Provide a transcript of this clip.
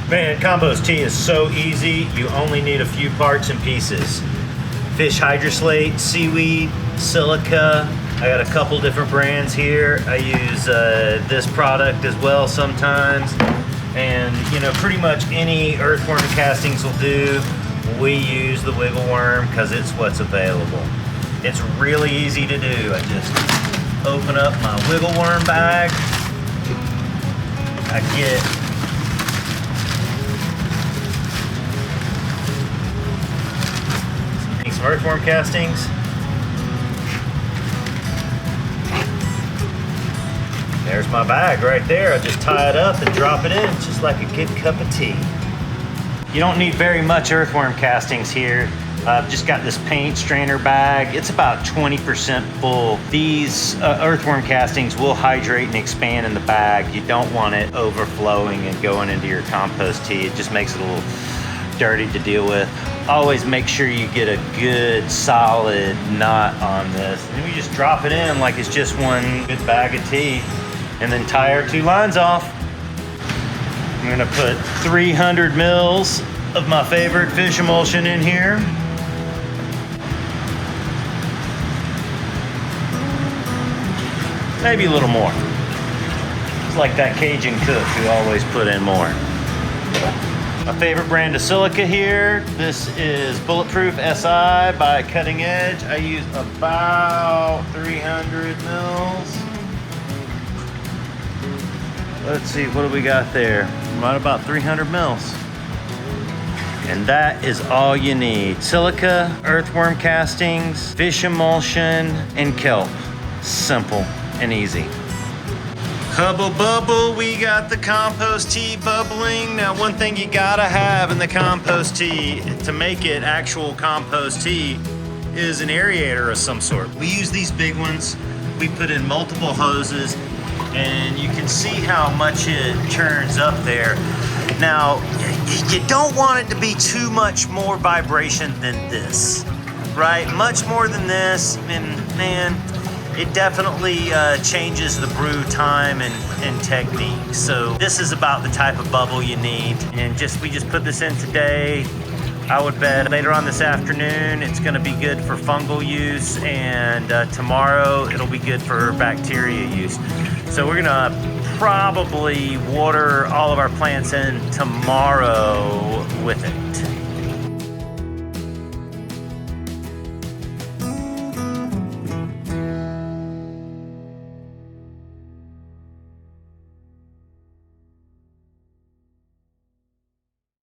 Man, compost tea is so easy. You only need a few parts and pieces. Fish hydroslate, seaweed, silica. I got a couple different brands here. I use this product as well sometimes. And you know, pretty much any earthworm castings will do. We use the wiggle worm because it's what's available. It's really easy to do. I just open up my wiggle worm bag. I get some earthworm castings. There's my bag right there. I just tie it up and drop it in, just like a good cup of tea. You don't need very much earthworm castings here. I've just got this paint strainer bag. It's about 20% full. These earthworm castings will hydrate and expand in the bag. You don't want it overflowing and going into your compost tea. It just makes it a little dirty to deal with. Always make sure you get a good solid knot on this. And we just drop it in like it's just one good bag of tea, and then tie our 2 lines off. I'm gonna put 300 mils of my favorite fish emulsion in here. Maybe a little more. It's like that Cajun cook who always put in more. My favorite brand of silica here. This is Bulletproof Si by Cutting Edge. I use about 300 mils. Let's see, what do we got there? Right about 300 mils. And that is all you need. Silica, earthworm castings, fish emulsion, and kelp. Simple and easy. Hubble bubble, we got the compost tea bubbling. Now one thing you gotta have in the compost tea to make it actual compost tea is an aerator of some sort. We use these big ones. We put in multiple hoses, and you can see how much it churns up there. Now, you don't want it to be too much more vibration than this, right? Much more than this, and man, it definitely changes the brew time and technique. So this is about the type of bubble you need. And we just put this in today. I would bet later on this afternoon it's gonna be good for fungal use, and tomorrow it'll be good for bacteria use. So we're gonna probably water all of our plants in tomorrow with it.